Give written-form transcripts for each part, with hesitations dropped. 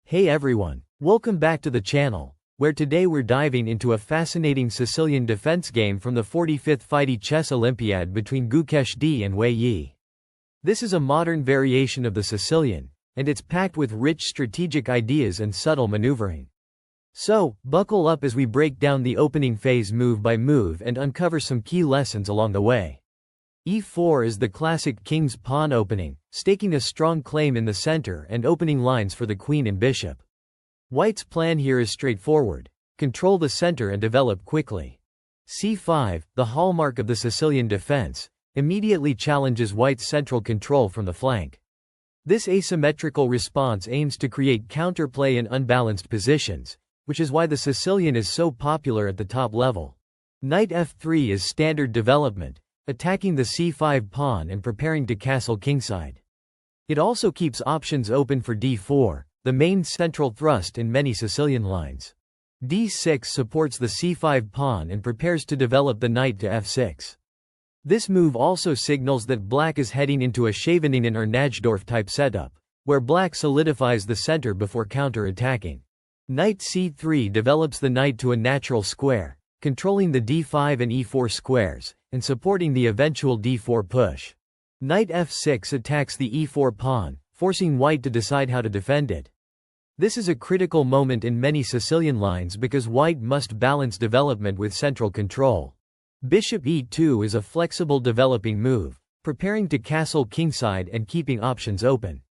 Hey everyone, welcome back to the channel, where today we're diving into a fascinating Sicilian defense game from the 45th FIDE Chess Olympiad between Gukesh and Wei Yi. This is a modern variation of the Sicilian, and it's packed with rich strategic ideas and subtle maneuvering. So, buckle up as we break down the opening phase move by move and uncover some key lessons along the way. E4 is the classic king's pawn opening, staking a strong claim in the center and opening lines for the queen and bishop. White's plan here is straightforward: control the center and develop quickly. C5, the hallmark of the Sicilian defense, immediately challenges White's central control from the flank. This asymmetrical response aims to create counterplay in unbalanced positions, which is why the Sicilian is so popular at the top level. Knight f3 is standard development, attacking the c5 pawn and preparing to castle kingside. It also keeps options open for d4, the main central thrust in many Sicilian lines. d6 supports the c5 pawn and prepares to develop the knight to f6. This move also signals that black is heading into a Scheveningen or Najdorf type setup, where black solidifies the center before counter-attacking. Knight c3 develops the knight to a natural square, controlling the d5 and e4 squares, and supporting the eventual d4 push. Knight f6 attacks the e4 pawn, forcing White to decide how to defend it. This is a critical moment in many Sicilian lines because White must balance development with central control. Bishop e2 is a flexible developing move, preparing to castle kingside and keeping options open.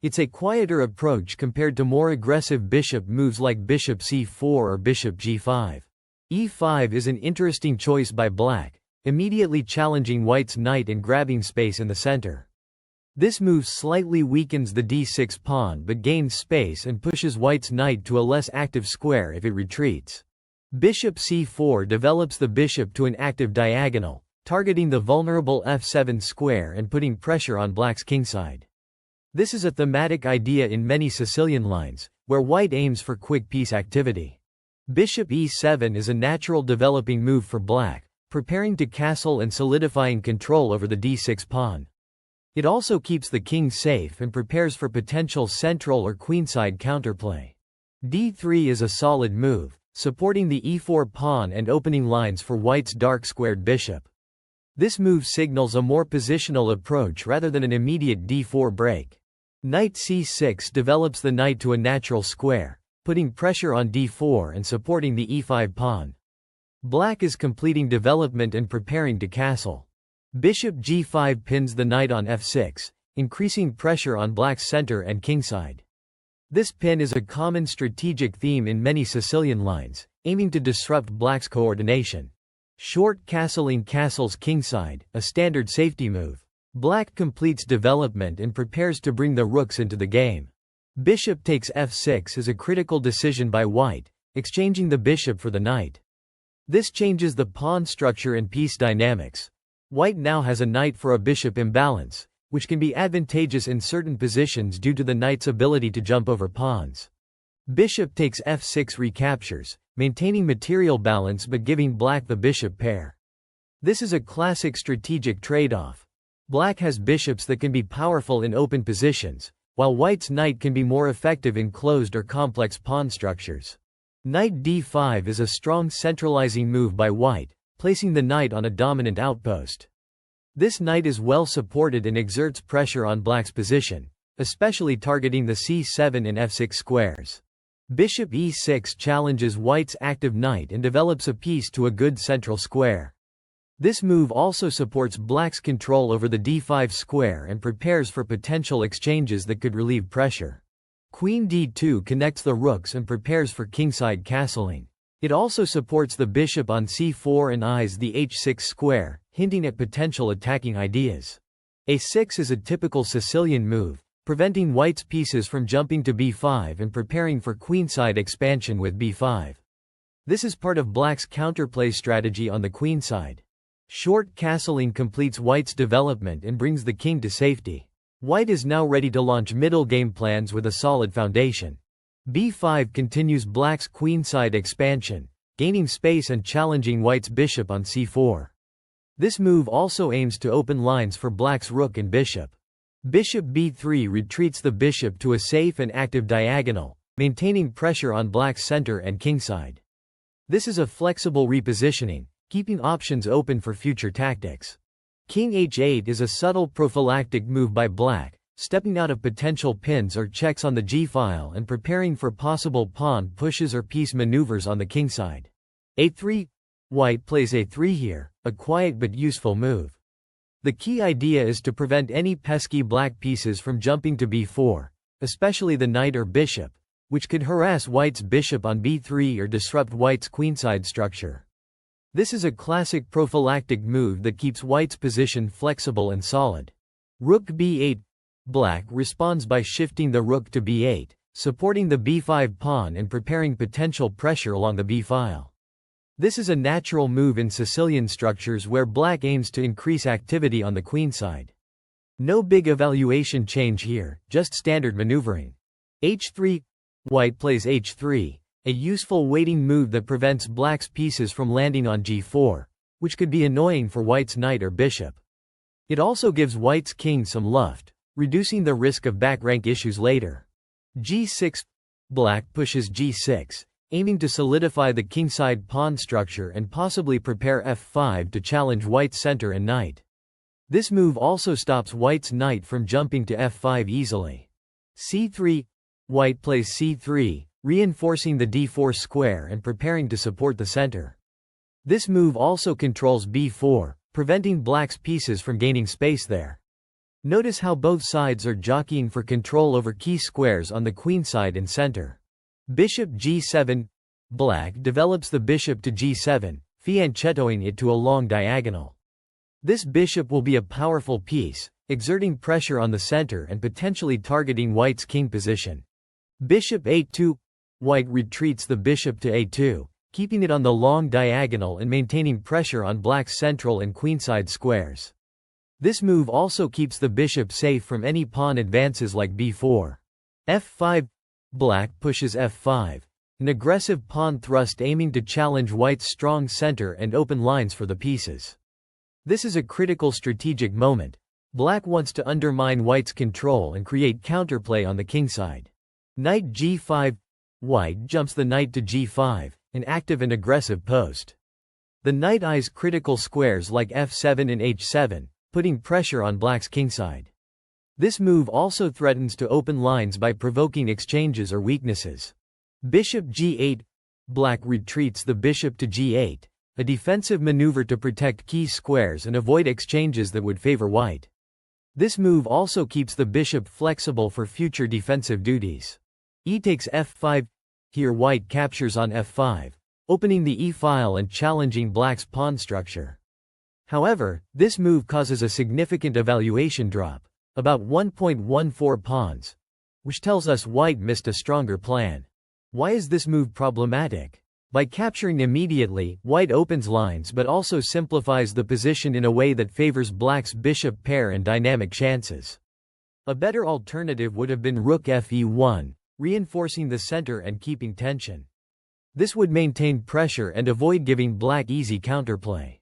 It's a quieter approach compared to more aggressive bishop moves like bishop c4 or bishop g5. e5 is an interesting choice by black, immediately challenging White's knight and grabbing space in the center. This move slightly weakens the d6 pawn but gains space and pushes White's knight to a less active square if it retreats. Bishop c4 develops the bishop to an active diagonal, targeting the vulnerable f7 square and putting pressure on black's kingside. This is a thematic idea in many Sicilian lines, where White aims for quick piece activity. Bishop e7 is a natural developing move for black, preparing to castle and solidifying control over the d6 pawn. It also keeps the king safe and prepares for potential central or queenside counterplay. d3 is a solid move, supporting the e4 pawn and opening lines for White's dark squared bishop. This move signals a more positional approach rather than an immediate d4 break. Knight c6 develops the knight to a natural square, putting pressure on d4 and supporting the e5 pawn. Black is completing development and preparing to castle. Bishop g5 pins the knight on f6, increasing pressure on black's center and kingside. This pin is a common strategic theme in many Sicilian lines, aiming to disrupt black's coordination. Short castling castles kingside, a standard safety move. Black completes development and prepares to bring the rooks into the game. Bishop takes f6 is a critical decision by White, exchanging the bishop for the knight. This changes the pawn structure and piece dynamics. White now has a knight for a bishop imbalance, which can be advantageous in certain positions due to the knight's ability to jump over pawns. Bishop takes f6 recaptures, maintaining material balance but giving black the bishop pair. This is a classic strategic trade-off. Black has bishops that can be powerful in open positions, while White's knight can be more effective in closed or complex pawn structures. Knight d5 is a strong centralizing move by White, placing the knight on a dominant outpost. This knight is well supported and exerts pressure on black's position, especially targeting the c7 and f6 squares. Bishop e6 challenges White's active knight and develops a piece to a good central square. This move also supports black's control over the d5 square and prepares for potential exchanges that could relieve pressure. Queen d2 connects the rooks and prepares for kingside castling. It also supports the bishop on c4 and eyes the h6 square, hinting at potential attacking ideas. a6 is a typical Sicilian move, preventing White's pieces from jumping to b5 and preparing for queenside expansion with b5. This is part of black's counterplay strategy on the queenside. Short castling completes White's development and brings the king to safety. White is now ready to launch middle game plans with a solid foundation. b5 continues black's queenside expansion, gaining space and challenging White's bishop on c4. This move also aims to open lines for black's rook and bishop. Bishop b3 retreats the bishop to a safe and active diagonal, maintaining pressure on black's center and kingside. This is a flexible repositioning, keeping options open for future tactics. King h8 is a subtle prophylactic move by black, stepping out of potential pins or checks on the g-file and preparing for possible pawn pushes or piece maneuvers on the kingside. a3. White plays a3 here, a quiet but useful move. The key idea is to prevent any pesky black pieces from jumping to b4, especially the knight or bishop, which could harass white's bishop on b3 or disrupt white's queenside structure. This is a classic prophylactic move that keeps white's position flexible and solid. Rook b8. Black responds by shifting the rook to b8, supporting the b5 pawn and preparing potential pressure along the b-file. This is a natural move in Sicilian structures where black aims to increase activity on the queenside. No big evaluation change here, just standard maneuvering. h3. White plays h3, a useful waiting move that prevents black's pieces from landing on g4, which could be annoying for white's knight or bishop. It also gives white's king some luft, reducing the risk of back rank issues later. g6. Black pushes g6, aiming to solidify the kingside pawn structure and possibly prepare f5 to challenge white's center and knight. This move also stops white's knight from jumping to f5 easily. c3. White plays c3, reinforcing the d4 square and preparing to support the center. This move also controls b4, preventing black's pieces from gaining space there. Notice how both sides are jockeying for control over key squares on the queenside and center. Bishop g7. Black develops the bishop to g7, fianchettoing it to a long diagonal. This bishop will be a powerful piece, exerting pressure on the center and potentially targeting white's king position. Bishop a2. White retreats the bishop to a2, keeping it on the long diagonal and maintaining pressure on black's central and queenside squares. This move also keeps the bishop safe from any pawn advances like b4. f5. Black pushes f5, an aggressive pawn thrust aiming to challenge white's strong center and open lines for the pieces. This is a critical strategic moment. Black wants to undermine white's control and create counterplay on the kingside. Knight g5. White jumps the knight to g5, an active and aggressive post. The knight eyes critical squares like f7 and h7, putting pressure on black's kingside. This move also threatens to open lines by provoking exchanges or weaknesses. Bishop g8. Black retreats the bishop to g8, a defensive maneuver to protect key squares and avoid exchanges that would favor white. This move also keeps the bishop flexible for future defensive duties. E takes f5. Here white captures on f5, opening the e-file and challenging black's pawn structure. However, this move causes a significant evaluation drop, about 1.14 pawns, which tells us white missed a stronger plan. Why is this move problematic? By capturing immediately, white opens lines but also simplifies the position in a way that favors black's bishop pair and dynamic chances. A better alternative would have been rook fe1, reinforcing the center and keeping tension. This would maintain pressure and avoid giving black easy counterplay.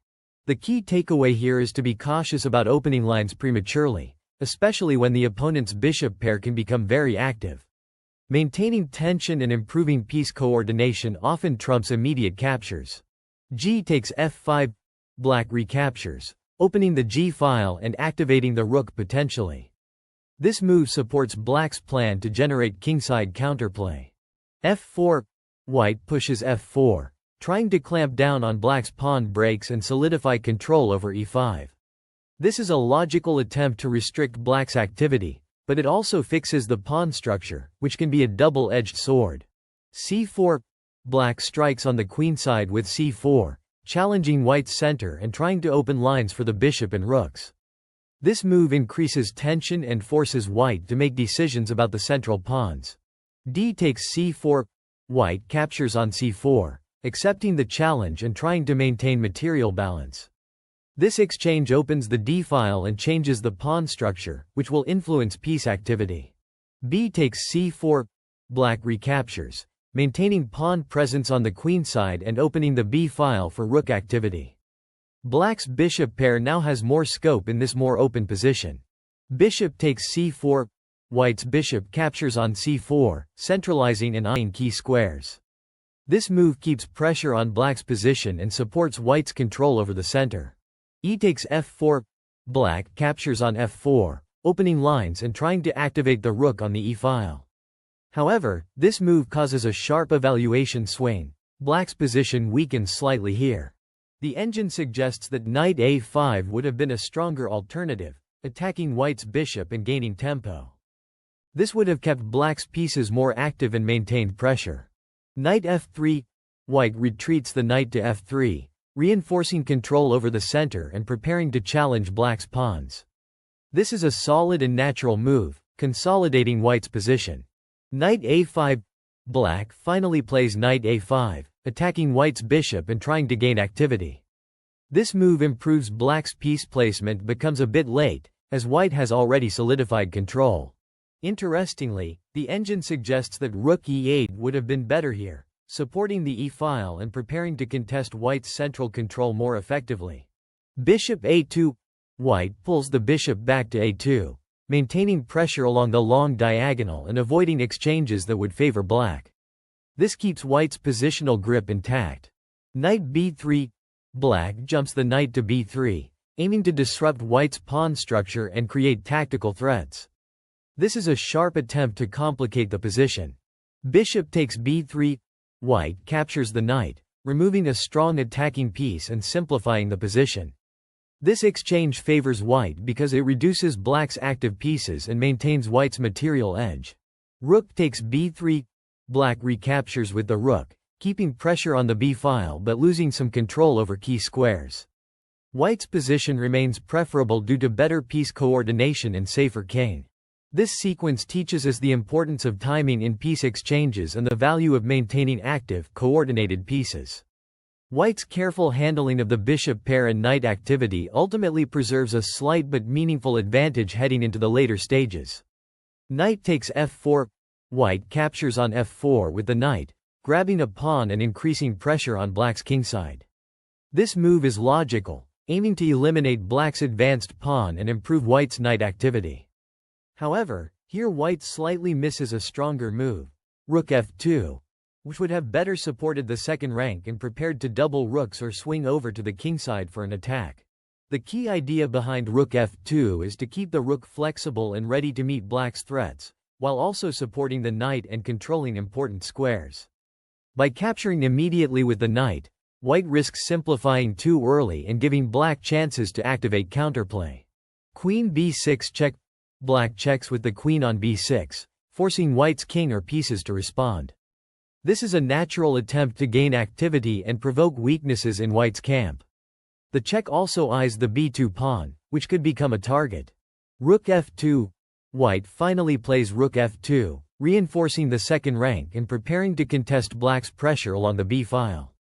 The key takeaway here is to be cautious about opening lines prematurely, especially when the opponent's bishop pair can become very active. Maintaining tension and improving piece coordination often trumps immediate captures. G takes f5. Black recaptures, opening the g-file and activating the rook potentially. This move supports black's plan to generate kingside counterplay. f4. White pushes f4, trying to clamp down on black's pawn breaks and solidify control over e5. This is a logical attempt to restrict black's activity, but it also fixes the pawn structure, which can be a double-edged sword. c4. Black strikes on the queenside with c4, challenging white's center and trying to open lines for the bishop and rooks. This move increases tension and forces white to make decisions about the central pawns. D takes c4. White captures on c4, accepting the challenge and trying to maintain material balance. This exchange opens the d-file and changes the pawn structure, which will influence piece activity. B takes c4. Black recaptures, maintaining pawn presence on the queenside and opening the b-file for rook activity. Black's bishop pair now has more scope in this more open position. Bishop takes c4. white's bishop captures on c4, centralizing and eyeing key squares. This move keeps pressure on black's position and supports white's control over the center. E takes f4, black captures on f4, opening lines and trying to activate the rook on the e file. However, this move causes a sharp evaluation swing. Black's position weakens slightly here. The engine suggests that knight a5 would have been a stronger alternative, attacking white's bishop and gaining tempo. This would have kept black's pieces more active and maintained pressure. Knight f3, white retreats the knight to f3, reinforcing control over the center and preparing to challenge black's pawns. This is a solid and natural move, consolidating white's position. Knight a5, black finally plays knight a5, attacking white's bishop and trying to gain activity. This move improves black's piece placement becomes a bit late, as white has already solidified control. Interestingly, the engine suggests that rook e8 would have been better here, supporting the e-file and preparing to contest white's central control more effectively. Bishop a2, white pulls the bishop back to a2, maintaining pressure along the long diagonal and avoiding exchanges that would favor black. This keeps white's positional grip intact. Knight b3, black jumps the knight to b3, aiming to disrupt white's pawn structure and create tactical threats. This is a sharp attempt to complicate the position. Bishop takes b3, white captures the knight, removing a strong attacking piece and simplifying the position. This exchange favors white because it reduces black's active pieces and maintains white's material edge. Rook takes b3, black recaptures with the rook, keeping pressure on the b-file but losing some control over key squares. White's position remains preferable due to better piece coordination and safer king. This sequence teaches us the importance of timing in piece exchanges and the value of maintaining active, coordinated pieces. White's careful handling of the bishop pair and knight activity ultimately preserves a slight but meaningful advantage heading into the later stages. Knight takes f4, white captures on f4 with the knight, grabbing a pawn and increasing pressure on black's kingside. This move is logical, aiming to eliminate black's advanced pawn and improve white's knight activity. However, here white slightly misses a stronger move, rook f2, which would have better supported the second rank and prepared to double rooks or swing over to the kingside for an attack. The key idea behind rook f2 is to keep the rook flexible and ready to meet black's threats, while also supporting the knight and controlling important squares. By capturing immediately with the knight, white risks simplifying too early and giving black chances to activate counterplay. Queen b6 check. Black checks with the queen on b6, forcing white's king or pieces to respond. This is a natural attempt to gain activity and provoke weaknesses in white's camp. The check also eyes the b2 pawn, which could become a target. Rook f2, white finally plays rook f2, reinforcing the second rank and preparing to contest black's pressure along the b-file.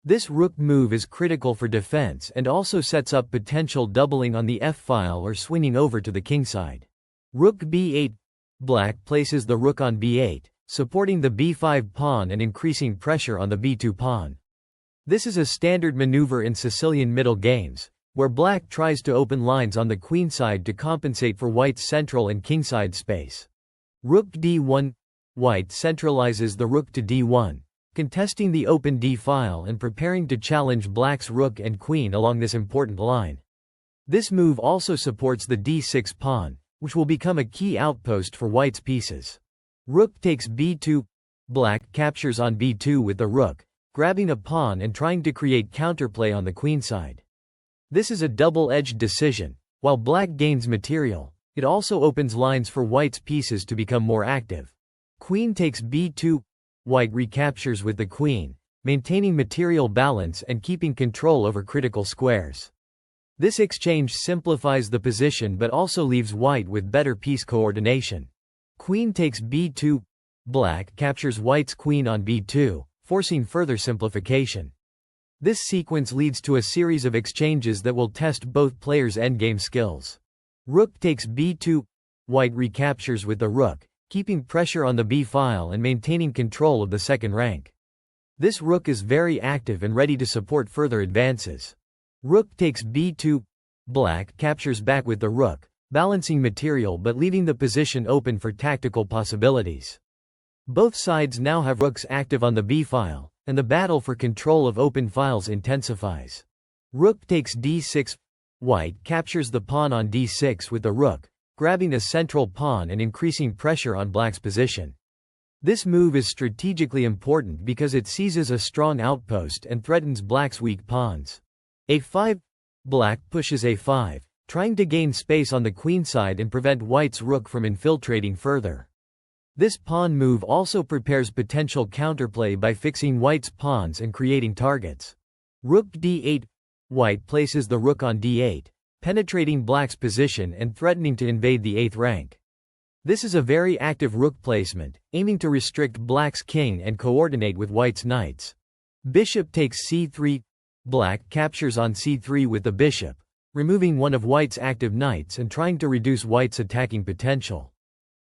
This rook move is critical for defense and also sets up potential doubling on the f-file or swinging over to the kingside. Rook b8, black places the rook on b8, supporting the b5 pawn and increasing pressure on the b2 pawn. This is a standard maneuver in Sicilian middle games, where black tries to open lines on the queenside to compensate for white's central and kingside space. Rook d1, white centralizes the rook to d1, contesting the open d-file and preparing to challenge black's rook and queen along this important line. This move also supports the d6 pawn, which will become a key outpost for white's pieces. Rook takes b2, black captures on b2 with the rook, grabbing a pawn and trying to create counterplay on the queenside. This is a double-edged decision. While black gains material, it also opens lines for white's pieces to become more active. Queen takes b2, white recaptures with the queen, maintaining material balance and keeping control over critical squares. This exchange simplifies the position but also leaves white with better piece coordination. Queen takes b2, black captures white's queen on b2, forcing further simplification. This sequence leads to a series of exchanges that will test both players' endgame skills. Rook takes b2, white recaptures with the rook, keeping pressure on the b-file and maintaining control of the second rank. This rook is very active and ready to support further advances. Rook takes b2, black captures back with the rook, balancing material but leaving the position open for tactical possibilities. Both sides now have rooks active on the b file, and the battle for control of open files intensifies. Rook takes d6. White captures the pawn on d6 with the rook, grabbing a central pawn and increasing pressure on black's position. This move is strategically important because it seizes a strong outpost and threatens black's weak pawns. a5. Black pushes a5, trying to gain space on the queenside and prevent white's rook from infiltrating further. This pawn move also prepares potential counterplay by fixing white's pawns and creating targets. Rook d8. White places the rook on d8, penetrating black's position and threatening to invade the 8th rank. This is a very active rook placement, aiming to restrict black's king and coordinate with white's knights. Bishop takes c3. Black captures on c3 with the bishop, removing one of white's active knights and trying to reduce white's attacking potential.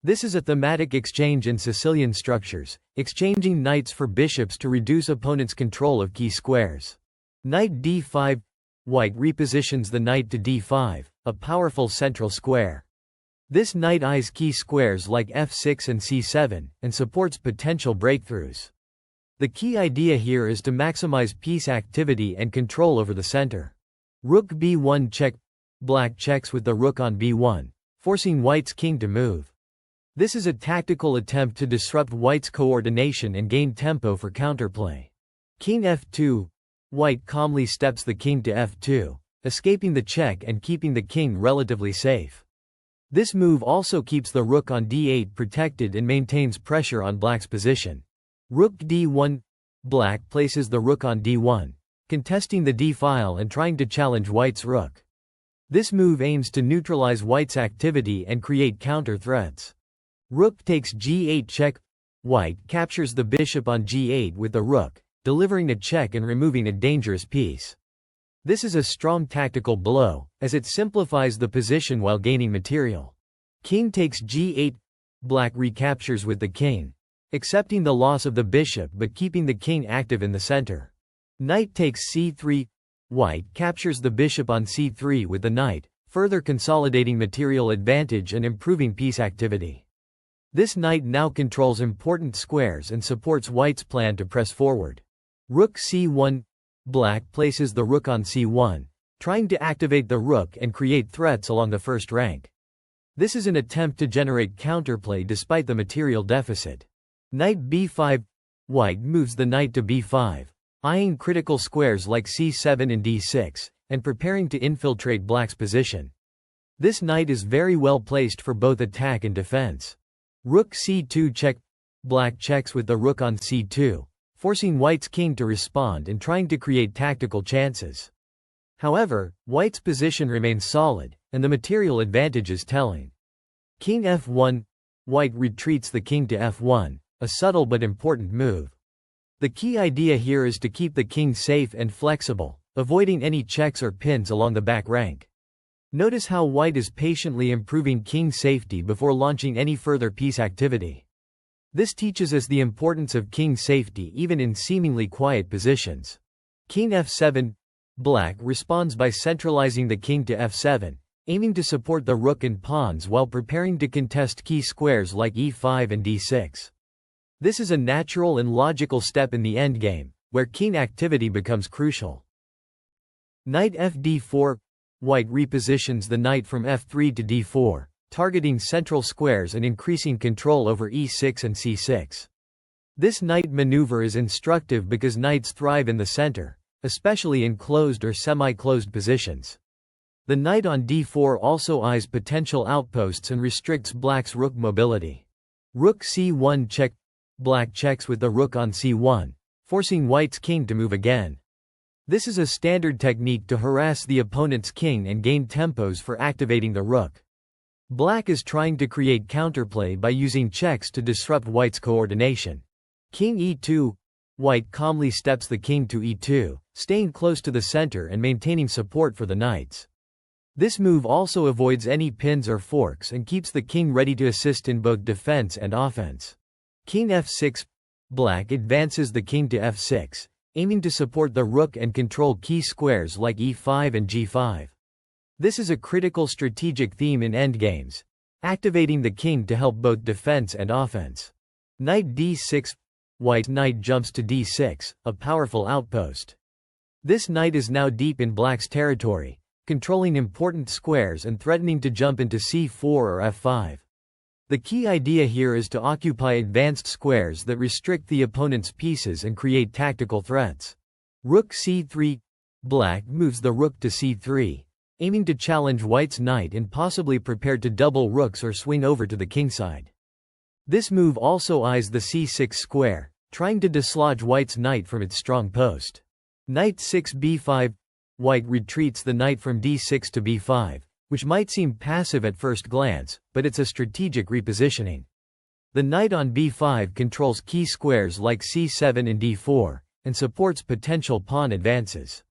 This is a thematic exchange in Sicilian structures, exchanging knights for bishops to reduce opponent's control of key squares. Knight d5. White repositions the knight to d5, a powerful central square. This knight eyes key squares like f6 and c7, and supports potential breakthroughs. The key idea here is to maximize piece activity and control over the center. Rook b1 check. Black checks with the rook on b1, forcing white's king to move. This is a tactical attempt to disrupt white's coordination and gain tempo for counterplay. King f2. White calmly steps the king to f2, escaping the check and keeping the king relatively safe. This move also keeps the rook on d8 protected and maintains pressure on black's position. Rook d1. Black places the rook on d1, contesting the d file and trying to challenge white's rook. This move aims to neutralize white's activity and create counter threats. Rook takes g8 check. White captures the bishop on g8 with the rook, delivering a check and removing a dangerous piece. This is a strong tactical blow, as it simplifies the position while gaining material. King takes g8. Black recaptures with the king, accepting the loss of the bishop but keeping the king active in the center. Knight takes c3. White captures the bishop on c3 with the knight, further consolidating material advantage and improving piece activity. This knight now controls important squares and supports white's plan to press forward. Rook c1. Black places the rook on c1, trying to activate the rook and create threats along the first rank. This is an attempt to generate counterplay despite the material deficit. Knight b5. White moves the knight to b5, eyeing critical squares like c7 and d6, and preparing to infiltrate black's position. This knight is very well placed for both attack and defense. Rook c2 check. Black checks with the rook on c2, forcing white's king to respond and trying to create tactical chances. However, white's position remains solid, and the material advantage is telling. King f1. White retreats the king to f1, a subtle but important move. The key idea here is to keep the king safe and flexible, avoiding any checks or pins along the back rank. Notice how white is patiently improving king safety before launching any further piece activity. This teaches us the importance of king safety even in seemingly quiet positions. King f7. Black responds by centralizing the king to f7, aiming to support the rook and pawns while preparing to contest key squares like e5 and d6. This is a natural and logical step in the endgame, where king activity becomes crucial. Knight fd4. White repositions the knight from f3 to d4, targeting central squares and increasing control over e6 and c6. This knight maneuver is instructive because knights thrive in the center, especially in closed or semi-closed positions. The knight on d4 also eyes potential outposts and restricts black's rook mobility. Rook c1 check. Black checks with the rook on c1, forcing white's king to move again. This is a standard technique to harass the opponent's king and gain tempos for activating the rook. Black is trying to create counterplay by using checks to disrupt white's coordination. King e2. White calmly steps the king to e2, staying close to the center and maintaining support for the knights. This move also avoids any pins or forks and keeps the king ready to assist in both defense and offense. King f6. Black advances the king to f6, aiming to support the rook and control key squares like e5 and g5. This is a critical strategic theme in endgames, activating the king to help both defense and offense. Knight d6. White knight jumps to d6, a powerful outpost. This knight is now deep in black's territory, controlling important squares and threatening to jump into c4 or f5. The key idea here is to occupy advanced squares that restrict the opponent's pieces and create tactical threats. Rook c3. Black moves the rook to c3, aiming to challenge white's knight and possibly prepare to double rooks or swing over to the kingside. This move also eyes the c6 square, trying to dislodge white's knight from its strong post. Knight 6 b5. White retreats the knight from d6 to b5, which might seem passive at first glance, but it's a strategic repositioning. The knight on b5 controls key squares like c7 and d4, and supports potential pawn advances.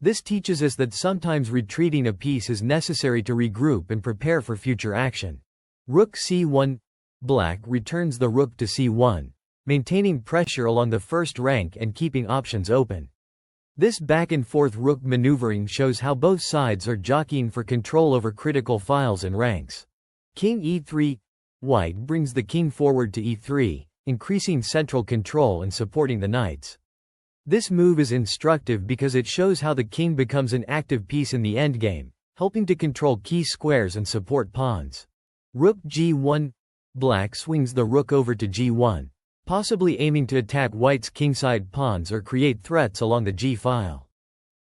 This teaches us that sometimes retreating a piece is necessary to regroup and prepare for future action. Rook c1. Black returns the rook to c1, maintaining pressure along the first rank and keeping options open. This back-and-forth rook maneuvering shows how both sides are jockeying for control over critical files and ranks. King e3. White brings the king forward to e3, increasing central control and supporting the knights. This move is instructive because it shows how the king becomes an active piece in the endgame, helping to control key squares and support pawns. Rook g1. Black swings the rook over to g1, possibly aiming to attack white's kingside pawns or create threats along the g-file.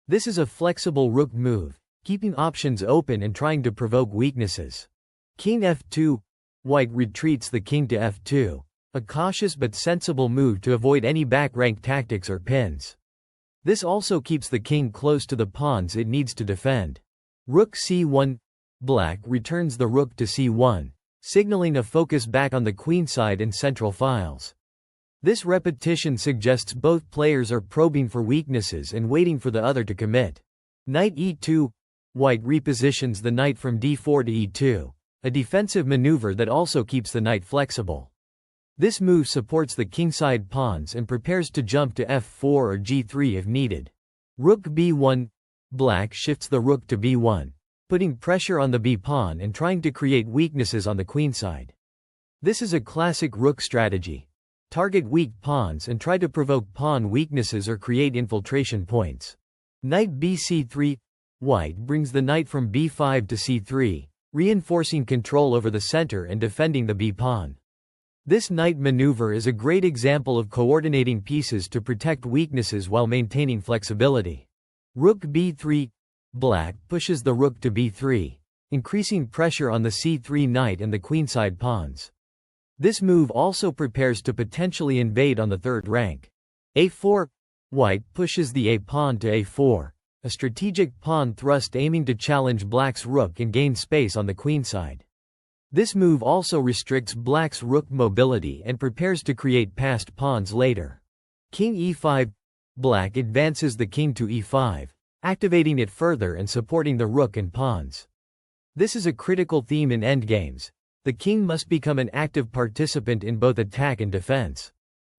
This is a flexible rook move, keeping options open and trying to provoke weaknesses. King f2. White retreats the king to f2, a cautious but sensible move to avoid any back-rank tactics or pins. This also keeps the king close to the pawns it needs to defend. Rook c1. Black returns the rook to c1, signaling a focus back on the queenside and central files. This repetition suggests both players are probing for weaknesses and waiting for the other to commit. Knight e2. White repositions the knight from d4 to e2, a defensive maneuver that also keeps the knight flexible. This move supports the kingside pawns and prepares to jump to f4 or g3 if needed. Rook b1. Black shifts the rook to b1, putting pressure on the b-pawn and trying to create weaknesses on the queenside. This is a classic rook strategy. Target weak pawns and try to provoke pawn weaknesses or create infiltration points. Knight bc3. White brings the knight from b5 to c3, reinforcing control over the center and defending the b-pawn. This knight maneuver is a great example of coordinating pieces to protect weaknesses while maintaining flexibility. Rook b3. Black pushes the rook to b3, increasing pressure on the c3 knight and the queenside pawns. This move also prepares to potentially invade on the third rank. a4. White pushes the a-pawn to a4, a strategic pawn thrust aiming to challenge black's rook and gain space on the queenside. This move also restricts black's rook mobility and prepares to create passed pawns later. King e5. Black advances the king to e5, activating it further and supporting the rook and pawns. This is a critical theme in endgames. The king must become an active participant in both attack and defense.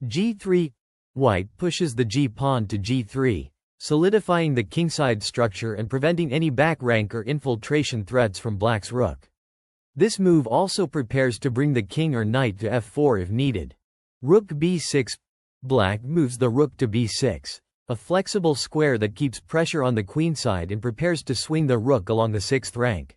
g3. White pushes the g-pawn to g3, solidifying the kingside structure and preventing any back rank or infiltration threats from black's rook. This move also prepares to bring the king or knight to f4 if needed. Rook b6. Black moves the rook to b6, a flexible square that keeps pressure on the queenside and prepares to swing the rook along the sixth rank.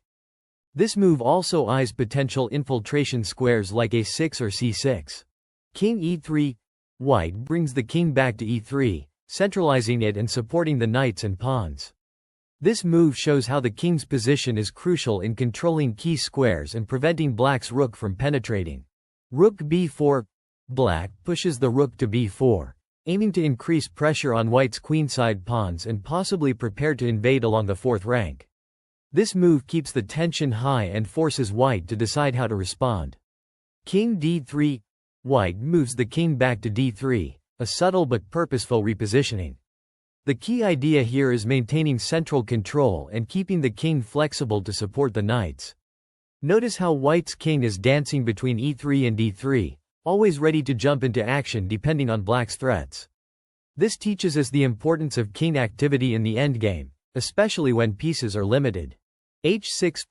This move also eyes potential infiltration squares like a6 or c6. King e3. White brings the king back to e3, centralizing it and supporting the knights and pawns. This move shows how the king's position is crucial in controlling key squares and preventing black's rook from penetrating. Rook b4. Black pushes the rook to b4, aiming to increase pressure on white's queenside pawns and possibly prepare to invade along the fourth rank. This move keeps the tension high and forces white to decide how to respond. King d3. White moves the king back to d3, a subtle but purposeful repositioning. The key idea here is maintaining central control and keeping the king flexible to support the knights. Notice how white's king is dancing between e3 and d3, always ready to jump into action depending on black's threats. This teaches us the importance of king activity in the endgame, especially when pieces are limited. h6.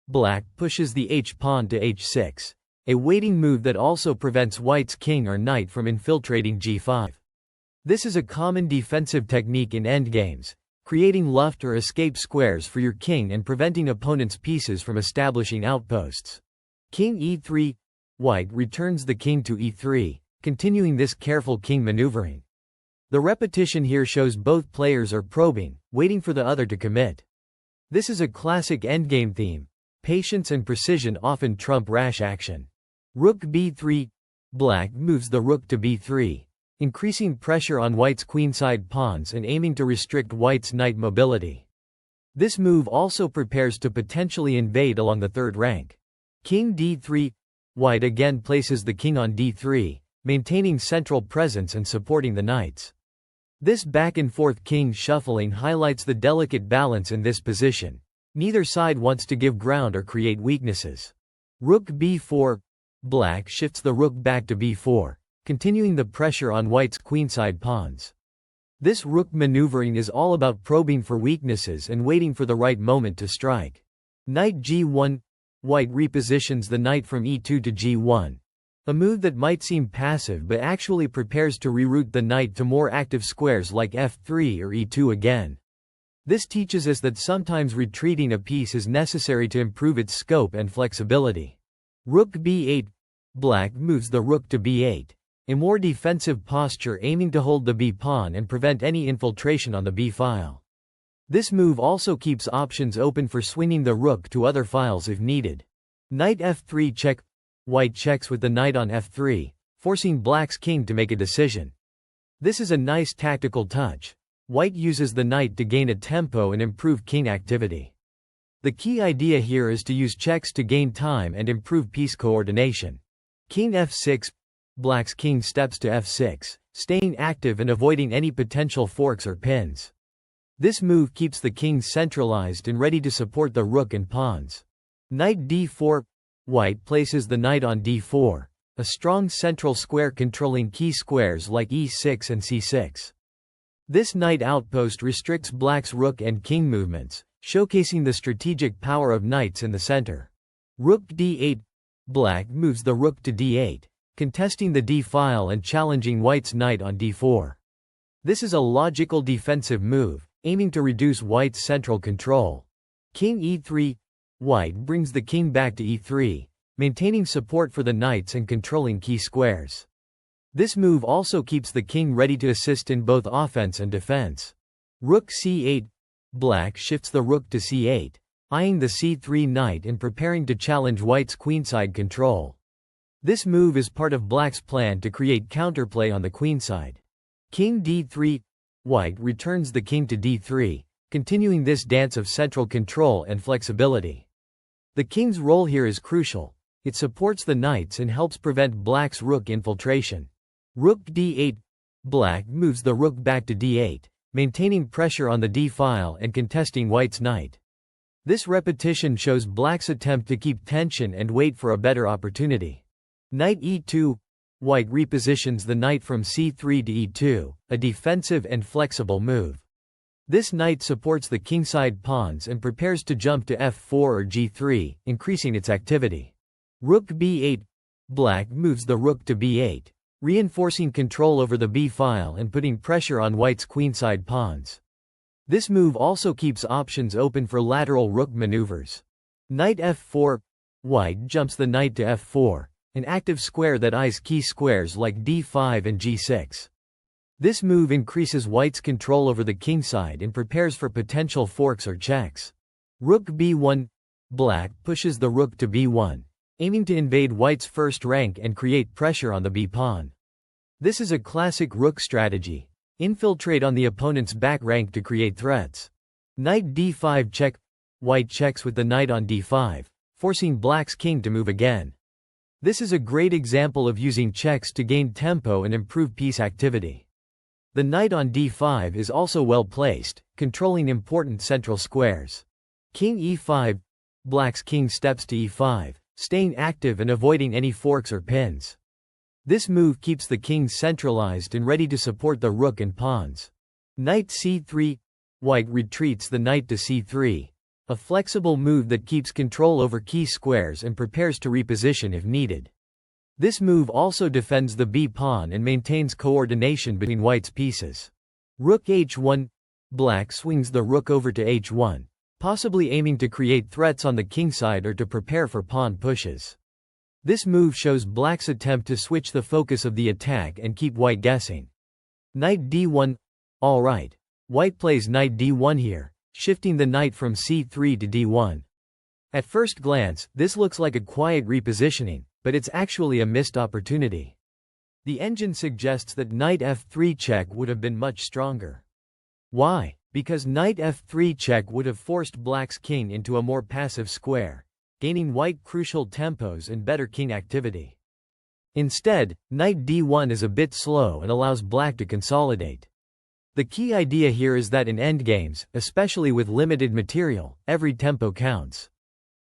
Black pushes the h-pawn to h6, a waiting move that also prevents white's king or knight from infiltrating g5. This is a common defensive technique in endgames, creating left or escape squares for your king and preventing opponent's pieces from establishing outposts. King e3. White returns the king to e3, continuing this careful king maneuvering. The repetition here shows both players are probing, waiting for the other to commit. This is a classic endgame theme. Patience and precision often trump rash action. Rook b3. Black moves the rook to b3, increasing pressure on white's queenside pawns and aiming to restrict white's knight mobility. This move also prepares to potentially invade along the third rank. King d3. White again places the king on d3, maintaining central presence and supporting the knights. This back-and-forth king shuffling highlights the delicate balance in this position. Neither side wants to give ground or create weaknesses. Rook b4. Black shifts the rook back to b4, continuing the pressure on white's queenside pawns. This rook maneuvering is all about probing for weaknesses and waiting for the right moment to strike. Knight g1. White repositions the knight from e2 to g1, a move that might seem passive but actually prepares to reroute the knight to more active squares like f3 or e2 again. This teaches us that sometimes retreating a piece is necessary to improve its scope and flexibility. Rook b8. Black moves the rook to b8, a more defensive posture aiming to hold the b-pawn and prevent any infiltration on the b-file. This move also keeps options open for swinging the rook to other files if needed. Knight f3 check. White checks with the knight on f3, forcing black's king to make a decision. This is a nice tactical touch. White uses the knight to gain a tempo and improve king activity. The key idea here is to use checks to gain time and improve piece coordination. King f6. Black's king steps to f6, staying active and avoiding any potential forks or pins. This move keeps the king centralized and ready to support the rook and pawns. Knight d4. White places the knight on d4, a strong central square controlling key squares like e6 and c6. This knight outpost restricts black's rook and king movements, showcasing the strategic power of knights in the center. Rook d8. Black moves the rook to d8, contesting the d-file and challenging white's knight on d4. This is a logical defensive move, aiming to reduce white's central control. King e3. White brings the king back to e3, maintaining support for the knights and controlling key squares. This move also keeps the king ready to assist in both offense and defense. Rook c8. Black shifts the rook to c8, eyeing the c3 knight and preparing to challenge white's queenside control. This move is part of black's plan to create counterplay on the queenside. King d3. White returns the king to d3, continuing this dance of central control and flexibility. The king's role here is crucial. It supports the knights and helps prevent black's rook infiltration. Rook d8. Black moves the rook back to d8, maintaining pressure on the d-file and contesting white's knight. This repetition shows black's attempt to keep tension and wait for a better opportunity. Knight e2. White repositions the knight from c3 to e2, a defensive and flexible move. This knight supports the kingside pawns and prepares to jump to f4 or g3, increasing its activity. Rook b8. Black moves the rook to b8, reinforcing control over the b-file and putting pressure on white's queenside pawns. This move also keeps options open for lateral rook maneuvers. Knight f4. White jumps the knight to f4, an active square that eyes key squares like d5 and g6. This move increases white's control over the kingside and prepares for potential forks or checks. Rook b1. Black pushes the rook to b1, aiming to invade white's first rank and create pressure on the b-pawn. This is a classic rook strategy. Infiltrate on the opponent's back rank to create threats. Knight d5 check. White checks with the knight on d5, forcing black's king to move again. This is a great example of using checks to gain tempo and improve piece activity. The knight on d5 is also well placed, controlling important central squares. King e5. Black's king steps to e5, staying active and avoiding any forks or pins. This move keeps the king centralized and ready to support the rook and pawns. Knight c3. White retreats the knight to c3, a flexible move that keeps control over key squares and prepares to reposition if needed. This move also defends the b-pawn and maintains coordination between white's pieces. Rook h1. Black swings the rook over to h1, possibly aiming to create threats on the kingside or to prepare for pawn pushes. This move shows black's attempt to switch the focus of the attack and keep white guessing. Knight d1. Alright. White plays knight d1 here, shifting the knight from c3 to d1. At first glance, this looks like a quiet repositioning, but it's actually a missed opportunity. The engine suggests that knight f3 check would have been much stronger. Why? Because knight f3 check would have forced black's king into a more passive square, gaining white crucial tempos and better king activity. Instead, knight d1 is a bit slow and allows black to consolidate. The key idea here is that in endgames, especially with limited material, every tempo counts.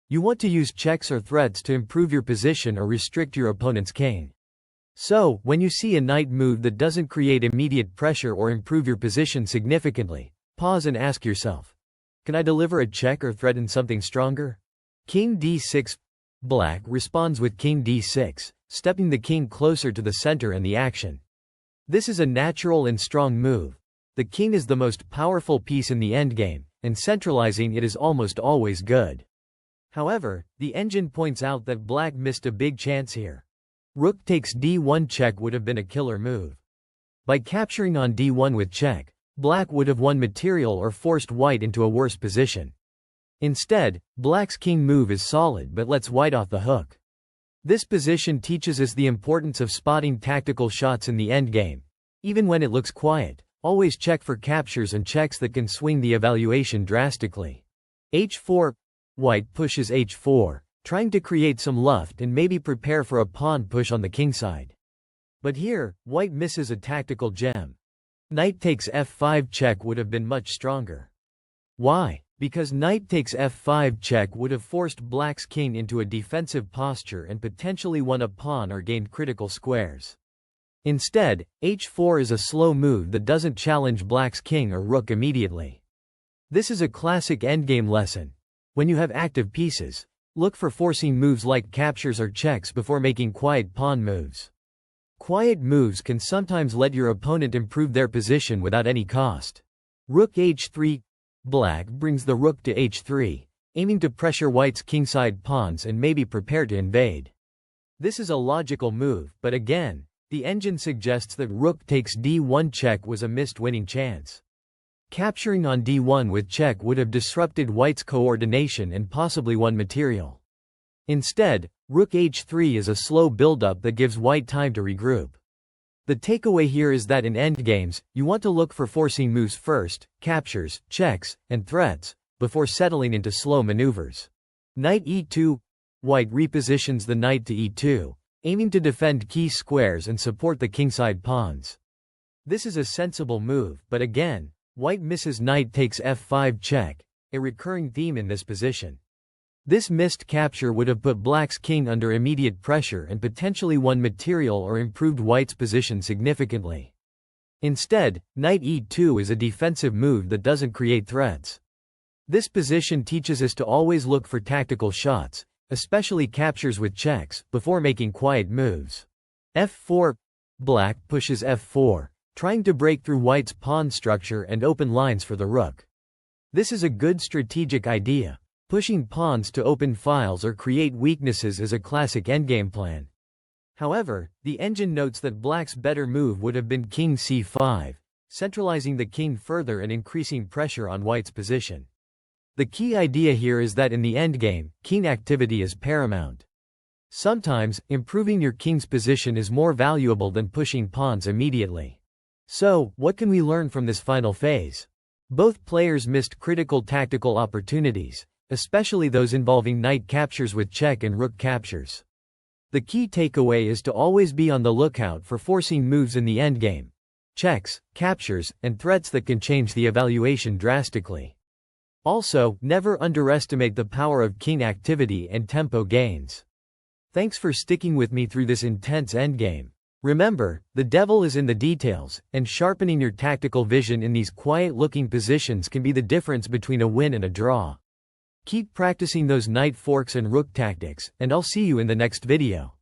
You want to use checks or threats to improve your position or restrict your opponent's king. So, when you see a knight move that doesn't create immediate pressure or improve your position significantly, pause and ask yourself, can I deliver a check or threaten something stronger? King d6. Black responds with king d6, stepping the king closer to the center and the action. This is a natural and strong move. The king is the most powerful piece in the endgame, and centralizing it is almost always good. However, the engine points out that black missed a big chance here. Rook takes d1 check would have been a killer move. By capturing on d1 with check, black would have won material or forced white into a worse position. Instead, black's king move is solid but lets white off the hook. This position teaches us the importance of spotting tactical shots in the endgame. Even when it looks quiet, always check for captures and checks that can swing the evaluation drastically. h4. White pushes h4, trying to create some luft and maybe prepare for a pawn push on the kingside. But here, white misses a tactical gem. Knight takes f5 check would have been much stronger. Why? Because knight takes f5 check would have forced black's king into a defensive posture and potentially won a pawn or gained critical squares. Instead, h4 is a slow move that doesn't challenge black's king or rook immediately. This is a classic endgame lesson. When you have active pieces, look for forcing moves like captures or checks before making quiet pawn moves. Quiet moves can sometimes let your opponent improve their position without any cost. Rook h3. Black brings the rook to h3, aiming to pressure white's kingside pawns and maybe prepare to invade. This is a logical move, but again, the engine suggests that rook takes d1 check was a missed winning chance. Capturing on d1 with check would have disrupted white's coordination and possibly won material. Instead, rook h3 is a slow build-up that gives white time to regroup. The takeaway here is that in endgames, you want to look for forcing moves first, captures, checks, and threats, before settling into slow maneuvers. Knight e2. White repositions the knight to e2, aiming to defend key squares and support the kingside pawns. This is a sensible move, but again, white misses knight takes f5 check, a recurring theme in this position. This missed capture would have put black's king under immediate pressure and potentially won material or improved white's position significantly. Instead, knight e2 is a defensive move that doesn't create threats. This position teaches us to always look for tactical shots, especially captures with checks, before making quiet moves. f4. Black pushes f4, trying to break through white's pawn structure and open lines for the rook. This is a good strategic idea. Pushing pawns to open files or create weaknesses is a classic endgame plan. However, the engine notes that black's better move would have been king c5, centralizing the king further and increasing pressure on white's position. The key idea here is that in the endgame, king activity is paramount. Sometimes, improving your king's position is more valuable than pushing pawns immediately. So, what can we learn from this final phase? Both players missed critical tactical opportunities, especially those involving knight captures with check and rook captures. The key takeaway is to always be on the lookout for forcing moves in the endgame, checks, captures, and threats that can change the evaluation drastically. Also, never underestimate the power of king activity and tempo gains. Thanks for sticking with me through this intense endgame. Remember, the devil is in the details, and sharpening your tactical vision in these quiet-looking positions can be the difference between a win and a draw. Keep practicing those knight forks and rook tactics, and I'll see you in the next video.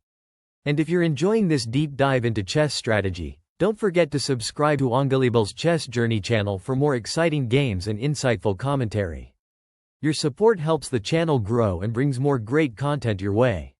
And if you're enjoying this deep dive into chess strategy, don't forget to subscribe to Angalibal's Chess Journey channel for more exciting games and insightful commentary. Your support helps the channel grow and brings more great content your way.